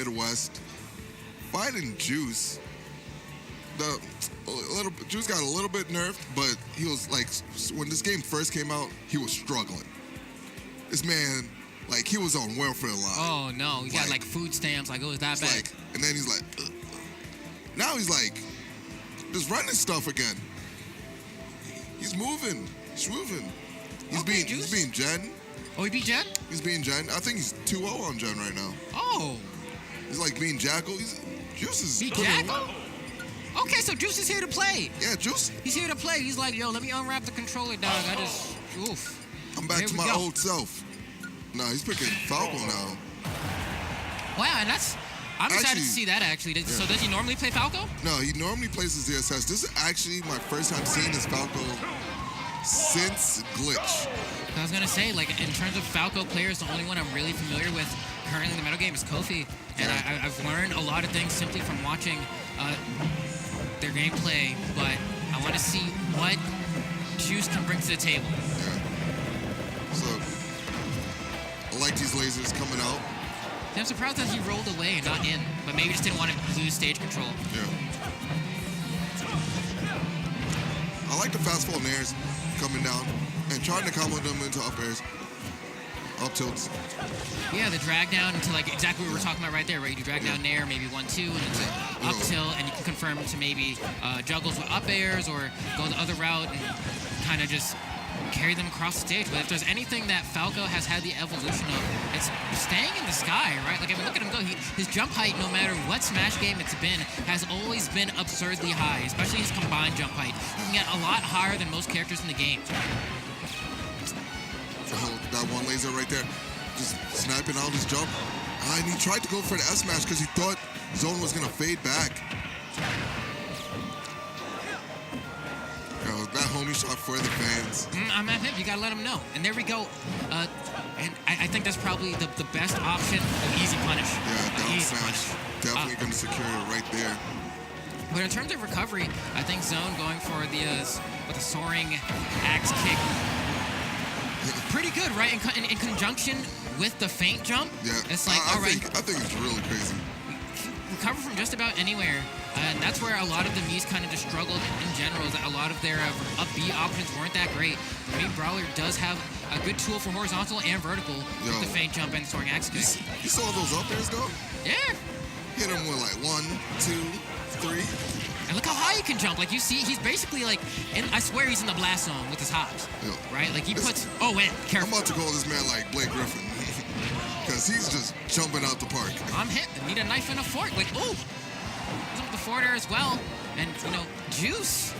Midwest, fighting Juice. Juice got a little bit nerfed, but he was like, when this game first came out, he was struggling. This man, like, he was on welfare line. Oh no, he got like food stamps, like it was that bad. Like, and then he's like, ugh. Now he's like, just running stuff again. He's moving, schwooving. He's being Jen. Oh, he beat Jen? He's being Jen. I think he's 2-0 on Jen right now. Oh. He's like being Jackal. Juice is beat Jackal? Okay, so Juice is here to play. Yeah, Juice. He's here to play. He's like, yo, let me unwrap the controller, dog. Oof. I'm back to my old self. No, he's picking Falco now. Wow, and I'm excited to see that, actually. Yeah. So does he normally play Falco? No, he normally plays his DSS. This is actually my first time seeing this Falco since Glitch. I was going to say, like, in terms of Falco players, the only one I'm really familiar with currently in the meta game is Kofi. And I've learned a lot of things simply from watching their gameplay, but I want to see what Juice can bring to the table. Yeah. So, I like these lasers coming out. Yeah, I'm surprised that he rolled away and not in, but maybe just didn't want to lose stage control. Yeah. I like the fast fall nairs coming down and trying to combo them into up airs, up tilts. Yeah, the drag down into like exactly what we were talking about right there, right? You do drag down nair, maybe 1-2, and it's up tilt, and you can confirm to maybe juggles with up airs or go the other route and kind of just carry them across the stage. But if there's anything that Falco has had the evolution of, it's staying in the sky, right? Like, I mean, look at him go. His jump height, no matter what Smash game it's been, has always been absurdly high, especially his combined jump height. You can get a lot higher than most characters in the game. Oh, that one laser right there, just sniping out his jump. And he tried to go for the S smash because he thought Zoan was going to fade back. That homie shot for the fans. I'm at him. You gotta let him know. And there we go. And I think that's probably the best option. Easy punish. Yeah, down easy smash. Definitely going to secure it right there. But in terms of recovery, I think Zoan going for with a soaring axe kick. Pretty good, right? In conjunction with the feint jump. Yeah. It's like, all right. I think it's really crazy. Recover from just about anywhere. And that's where a lot of the Mii's kind of just struggled in general, is that a lot of their up B options weren't that great. For me, Brawler does have a good tool for horizontal and vertical with the feint jump and soaring axe kick. You saw those up airs, though? Yeah. Hit him with like 1, 2, 3. And look how high he can jump. Like, you see, he's basically like, I swear he's in the blast zone with his hops. Yeah. Right? Like, he puts, oh, wait, careful. I'm about to call this man like Blake Griffin. Because he's just jumping out the park. I'm hit. I need a knife and a fork. Like, ooh. He's up the forward air as well. And, Juice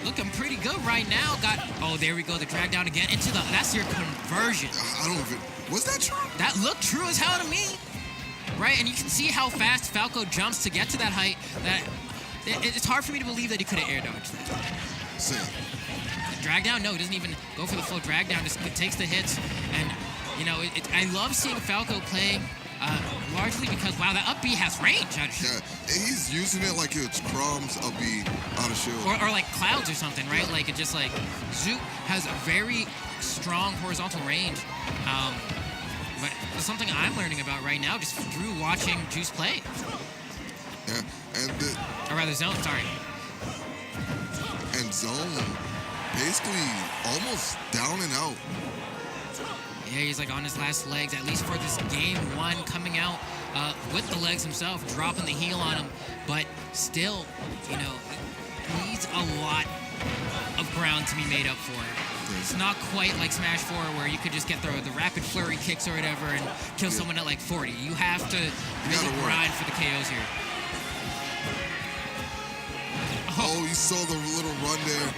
looking pretty good right now. Oh, there we go. The drag down again into that's your conversion. I don't even, was that true? That looked true as hell to me. Right? And you can see how fast Falco jumps to get to that height. That it's hard for me to believe that he could have air dodged that. Same. Drag down? No, he doesn't even go for the full drag down. Just takes the hits. And, I love seeing Falco play largely because, wow, that up B has range. Yeah, and he's using it like it's crumbs up B out of shield. Or like clouds or something, right? Like, it's just like, Zoot has a very strong horizontal range. But it's something I'm learning about right now just through watching Juice play. Yeah, or rather Zoan, sorry. And Zoan basically almost down and out. Yeah, he's like on his last legs, at least for this game one, coming out with the legs himself, dropping the heel on him. But still, needs a lot of ground to be made up for. It's not quite like Smash 4 where you could just get the rapid flurry kicks or whatever and kill someone at like 40. You have to really grind for the KOs here. Oh, you saw the little run there.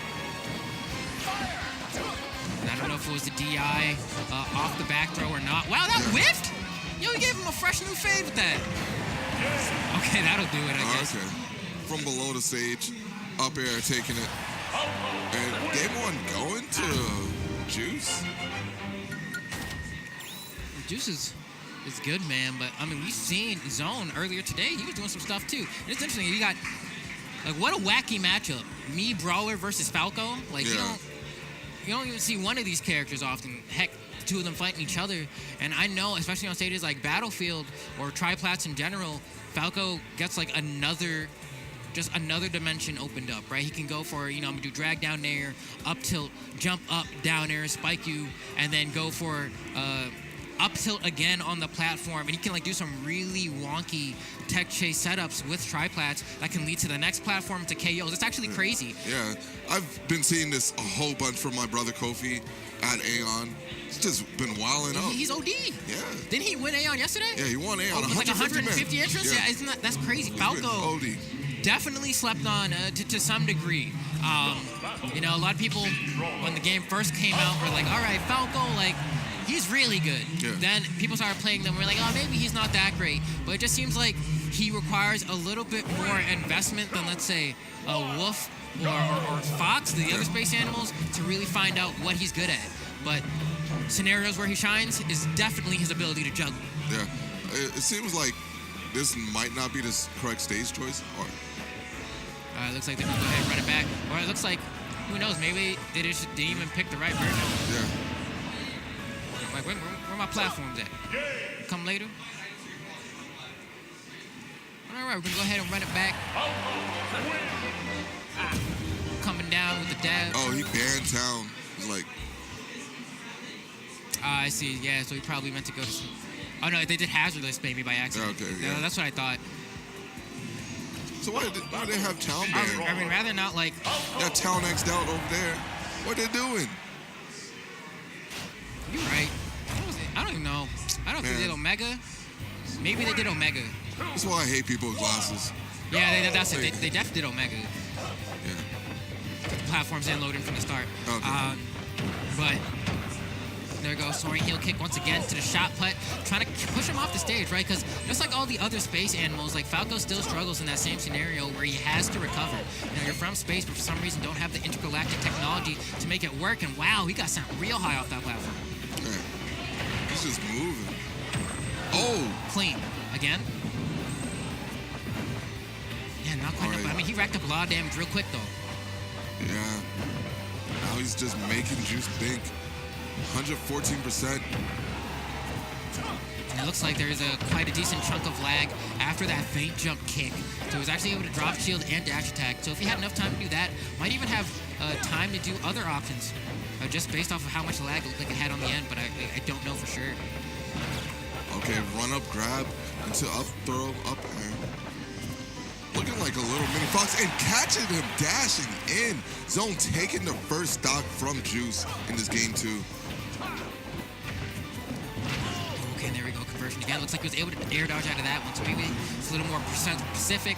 I don't know if it was the DI off the back throw or not. Wow, that whiffed? Yo, he gave him a fresh new fade with that. Okay, that'll do it, I guess. Okay. From below the stage, up air, taking it. And game one going to Juice. Juice is good, man. But, I mean, we've seen Zoan earlier today. He was doing some stuff, too. And it's interesting. You got, like, what a wacky matchup. Brawler versus Falco. Like, you don't even see one of these characters often. Heck, two of them fighting each other. And I know, especially on stages like Battlefield or Triplats in general, Falco gets like another dimension opened up, right? He can go for, I'm gonna do drag down air, up tilt, jump up, down air, spike you, and then go for up tilt again on the platform. And he can like do some really wonky tech chase setups with triplats that can lead to the next platform to KOs. It's actually crazy. Yeah, I've been seeing this a whole bunch from my brother Kofi at Aeon. He's just been wilding out. He's OD. Yeah. Didn't he win Aeon yesterday? Yeah, he won Aeon. Like 150 entrants? Yeah, isn't that's crazy. Falco OD. definitely slept on to some degree. A lot of people, when the game first came out, were like, all right, Falco, like, he's really good. Yeah. Then people started playing them. We're like, oh, maybe he's not that great. But it just seems like he requires a little bit more investment than, let's say, a Wolf or Fox, the other space animals, to really find out what he's good at. But scenarios where he shines is definitely his ability to juggle. Yeah. It seems like this might not be the correct stage choice. It looks like they're going to go ahead and run it back. Or it looks like, who knows, maybe they just didn't even pick the right version. Yeah. Like, where my platforms at? Come later? All right, we're going to go ahead and run it back. Coming down with the dash. Oh, he banned town. It's like... I see. Yeah, so he probably meant to go to... Oh, no, they did hazardless maybe by accident. Okay, yeah. No, that's what I thought. So why did they have town banned? I mean, rather not like... That town X'd out over there. What they doing? You're right. What was it? I don't even know. I don't think they did Omega. Maybe they did Omega. That's why I hate people with glasses. Yeah, that's it. They definitely did Omega. Yeah. Platforms didn't load in from the start. Okay. But there we go. Soaring heel kick once again to the shot put. Trying to push him off the stage, right? Because just like all the other space animals, like Falco still struggles in that same scenario where he has to recover. You're from space, but for some reason don't have the intergalactic technology to make it work. And wow, he got sent real high off that platform. Yeah. He's just moving. Oh! Clean. Again? Yeah, not quite enough. Right. I mean, he racked up a lot of damage real quick, though. Yeah. Now he's just making Juice think. 114%. And it looks like there's quite a decent chunk of lag after that feint jump kick. So he was actually able to drop shield and dash attack. So if he had enough time to do that, might even have time to do other options. Just based off of how much lag it looked like it had on the end, but I don't know for sure. Okay, run up, grab, into up, throw, up air. Looking like a little mini Fox and catching him, dashing in. Zoan taking the first stock from Juice in this game too. Okay, there we go, conversion again. Looks like he was able to air dodge out of that one, so maybe it's a little more specific.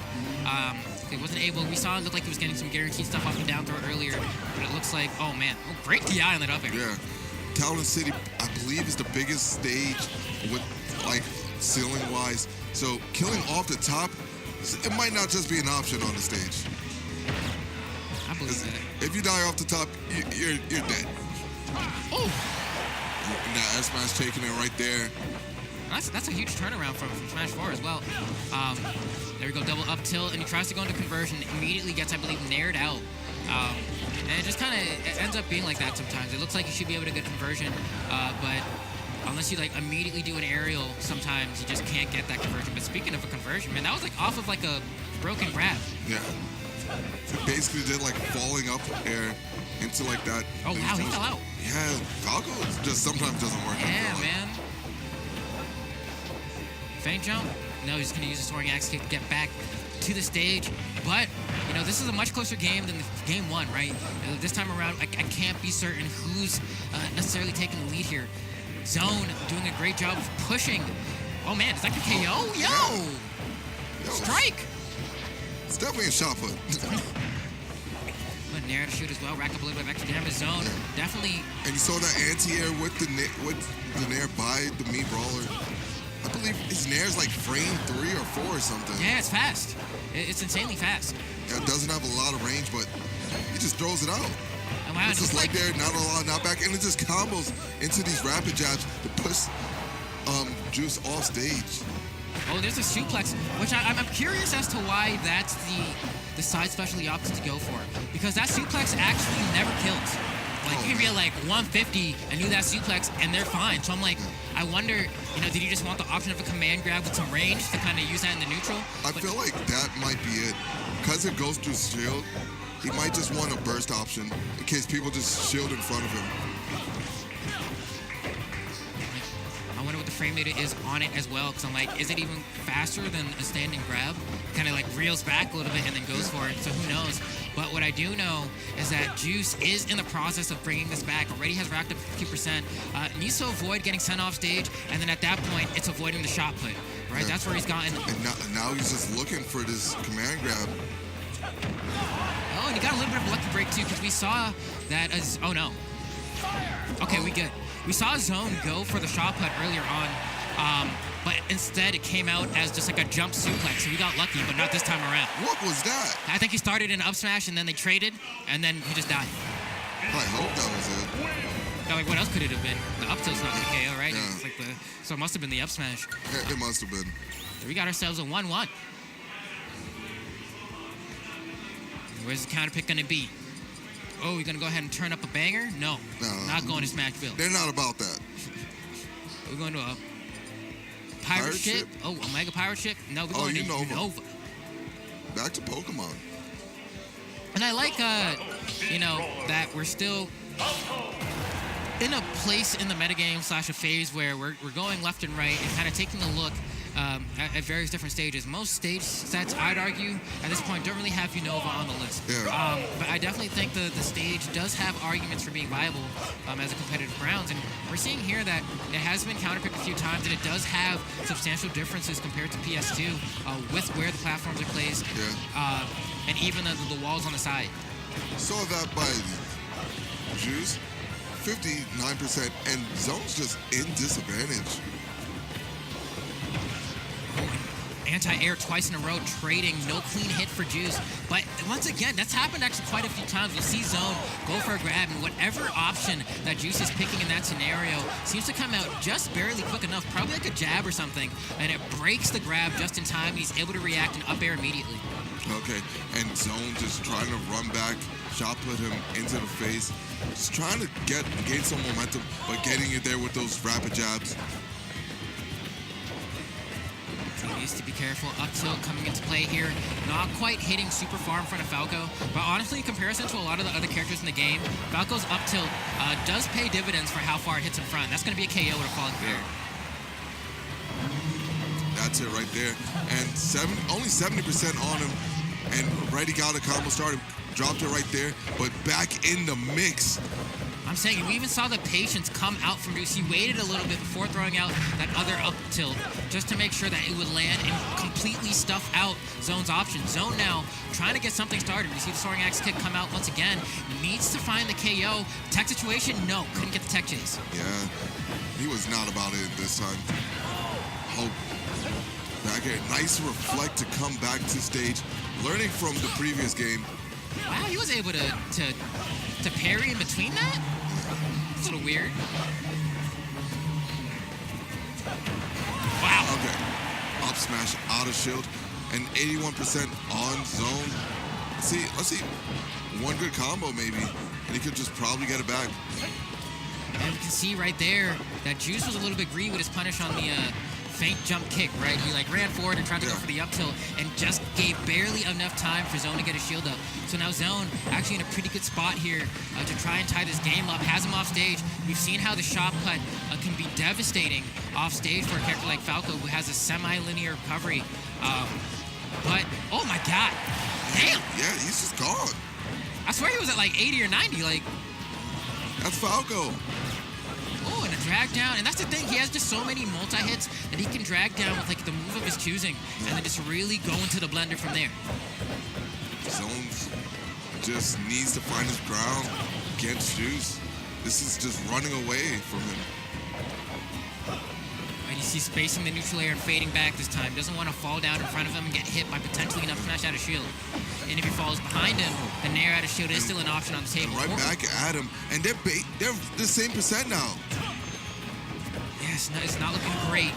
He wasn't able, we saw it look like he was getting some guaranteed stuff off the down throw earlier, but it looks like, oh man, great DI on that up air. Yeah, Talon City, I believe, is the biggest stage with, like, ceiling-wise. So killing off the top, it might not just be an option on the stage. I believe that. If you die off the top, you're dead. Oh! And that S-Smash taking it right there. That's a huge turnaround from Smash 4 as well. There we go, double up tilt, and he tries to go into conversion, immediately gets, I believe, nared out. And it just kind of ends up being like that sometimes. It looks like you should be able to get conversion, but unless you like immediately do an aerial, sometimes you just can't get that conversion. But speaking of a conversion, man, that was like off of like a broken grab. Yeah. It basically did like falling up air into like that. Oh wow, he fell out. Yeah, Falco just sometimes doesn't work. Yeah, man. Feint jump. No, he's going to use a soaring axe kick to get back to the stage. But, this is a much closer game than the game one, right? This time around, I can't be certain who's necessarily taking the lead here. Zoan doing a great job of pushing. Oh, man, is that a KO? Yo! Strike! It's definitely a shot put. But Nair to shoot as well. Rack up a little bit of extra damage. Zoan, definitely. And you saw that anti-air with the Nair by the Mii Brawler. I believe his Nair's like frame 3 or 4 or something. Yeah, it's fast. It's insanely fast. Yeah, it doesn't have a lot of range, but he just throws it out. Oh, wow, it's just like there, not a lot, not back, and it just combos into these rapid jabs to push Juice off stage. Oh, there's a suplex, which I'm curious as to why that's the side special he opted to go for. Because that suplex actually never kills. Like, you can be at like 150 and do that suplex, and they're fine. So I'm like, I wonder, did he just want the option of a command grab with some range to kind of use that in the neutral? I feel like that might be it. Because it goes through shield, he might just want a burst option in case people just shield in front of him. I wonder what the frame data is on it as well, because I'm like, is it even faster than a standing grab? Kind of like reels back a little bit and then goes for it, so who knows? But what I do know is that Juice is in the process of bringing this back. Already has racked up 50%. Needs to avoid getting sent off stage, and then at that point, it's avoiding the shot put, right? That's where he's gotten. And now he's just looking for this command grab. Oh, and he got a little bit of a lucky break too, because we saw that as, oh no. Okay, we good. We saw Zoan go for the shot put earlier on, but instead it came out as just like a jump suplex, so we got lucky, but not this time around. What was that? I think he started in up smash, and then they traded, and then he just died. I hope that was it. Now, like, what else could it have been? The up tilt's not the KO, right? Yeah. It's like so it must have been the up smash. It must have been. So we got ourselves a 1-1. Where's the counter pick gonna be? Oh, we're gonna go ahead and turn up a banger? No, not going to Smashville. They're not about that. We're going to a pirate ship? Oh, a mega pirate ship? No, we're going to Unova. Back to Pokemon. And I like, that we're still in a place in the metagame / a phase where we're going left and right and kind of taking a look at various different stages. Most stage sets, I'd argue, at this point, don't really have Unova on the list. Yeah. But I definitely think the stage does have arguments for being viable as a competitive grounds. And we're seeing here that it has been counterpicked a few times, and it does have substantial differences compared to PS2 with where the platforms are placed, and even the walls on the side. Saw that by Juice, 59%, and Zone's just in disadvantage. Anti-air twice in a row, trading, no clean hit for Juice. But once again, that's happened actually quite a few times. You'll see Zoan go for a grab, and whatever option that Juice is picking in that scenario seems to come out just barely quick enough, probably like a jab or something, and it breaks the grab just in time. He's able to react and up air immediately. Okay, and Zoan just trying to run back, shot put him into the face, just trying to gain some momentum, but getting it there with those rapid jabs. He needs to be careful. Up tilt coming into play here. Not quite hitting super far in front of Falco. But honestly, in comparison to a lot of the other characters in the game, Falco's up tilt does pay dividends for how far it hits in front. That's going to be a KO with a falling fair. That's it right there. And only 70% on him. And already got a combo started. Dropped it right there. But back in the mix. I'm saying, we even saw the patience come out from Juice. He waited a little bit before throwing out that other up tilt just to make sure that it would land and completely stuff out Zoan's option. Zoan now trying to get something started. You see the soaring axe kick come out once again. Needs to find the KO. Tech situation, no. Couldn't get the tech chase. Yeah, he was not about it this time. Hope back here. Nice reflect to come back to stage. Learning from the previous game. Wow, he was able to parry in between that? It's a little weird. Wow. Okay. Up smash out of shield. And 81% on Zoan. Let's see. One good combo maybe. And he could just probably get it back. And we can see right there that Juice was a little bit greedy with his punish on the feint jump kick, right? He ran forward and tried to go for the up tilt and just gave barely enough time for Zoan to get his shield up. So now Zoan actually in a pretty good spot here to try and tie this game up. Has him off stage. We've seen how the shot put can be devastating off stage for a character like Falco who has a semi-linear recovery. But, oh my God. Damn. Yeah, he's just gone. I swear he was at like 80 or 90. That's Falco. Oh, and a drag down. And that's the thing. He has just so many multi-hits that he can drag down with the move of his choosing and then just really go into the blender from there. Zoan just needs to find his ground against Juice. This is just running away from him. And you see spacing the neutral air and fading back this time. Doesn't want to fall down in front of him and get hit by potentially enough smash out of shield. And if he falls behind him, the nair out of shield is still an option on the table. And right back at him. And they're the same percent now. Yeah, it's not looking great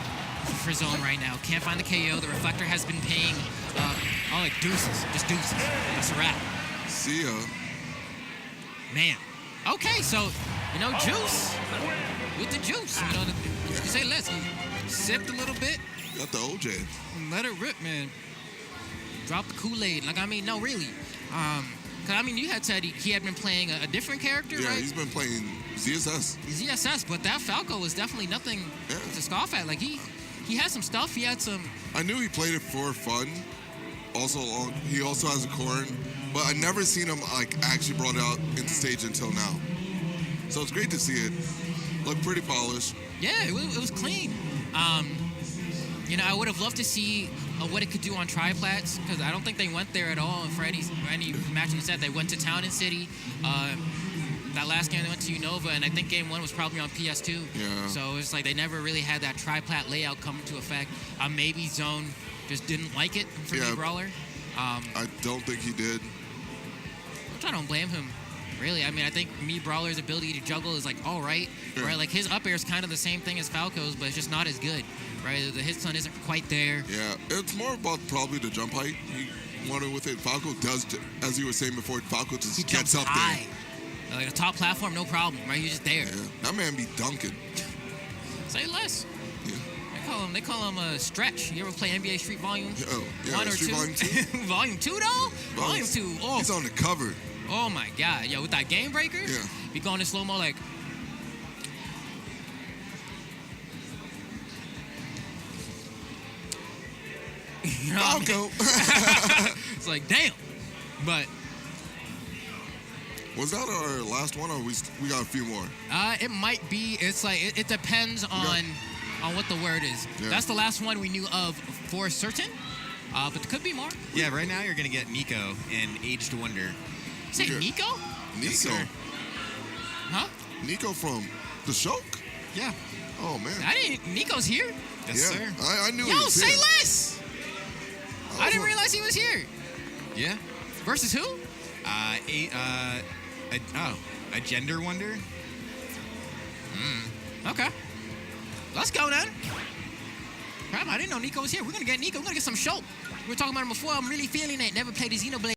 for Zoan right now. Can't find the KO. The reflector has been paying, deuces. Just deuces. That's a wrap. See ya. Man, Okay, so, Juice. With the juice, you can say less. He sipped a little bit. Got the OJ. Let it rip, man. Drop the Kool-Aid. No, really. Because, you had said he had been playing a different character, Yeah, right? he's been playing ZSS. ZSS, but that Falco was definitely nothing to scoff at. Like, he had some stuff. He had some... I knew he played it for fun. He also has a corn, but I never seen him, actually brought out into stage until now. So it's great to see it. Look pretty polished. Yeah, it was clean. I would have loved to see what it could do on triplats, because I don't think they went there at all for any match in the set. They went to Town and City. That last game they went to Unova, and I think game 1 was probably on PS2. Yeah. So it's like they never really had that triplat layout come into effect. Maybe Zone just didn't like it for the Brawler. I don't think he did. Which I don't blame him. Really, I think Brawler's ability to juggle is all right, Yeah. right? Like his up air is kind of the same thing as Falco's, but it's just not as good, right? The hit stun isn't quite there. Yeah, it's more about probably the jump height. He wanted with it. Falco does, as you were saying before, Falco just He gets jumps up high. there. Like a top platform, no problem, right? He's just there. Yeah, that man be dunking. Say less. Yeah. They call him a stretch. You ever play NBA Street Volume? Oh, yeah, 1 or Street 2? Volume 2? Volume 2 though? Volume 2. Oh. He's on the cover. Oh my God. Yo, with that game breaker? Yeah. Be going in slow-mo like... You know what I mean? Falco. It's like, damn. But... Was that our last one, or we got a few more? It might be. It's like it depends on what the word is. Yeah. That's the last one we knew of for certain. But there could be more. Yeah, right now you're gonna get Nico in Aged Wonder. Say Okay. Nico? Nico. Yes, sir. Huh? Nico from the Shock? Yeah. Oh, man. Nico's here? Yes, yeah, sir. I knew he Yo, was say here. less! I didn't realize he was here. Yeah. Versus who? A Gender Wonder. Okay. Let's go then. Crap, I didn't know Nico was here. We're gonna get Nico. We're gonna get some show. We were talking about him before. I'm really feeling it. Never played the Xenoblade.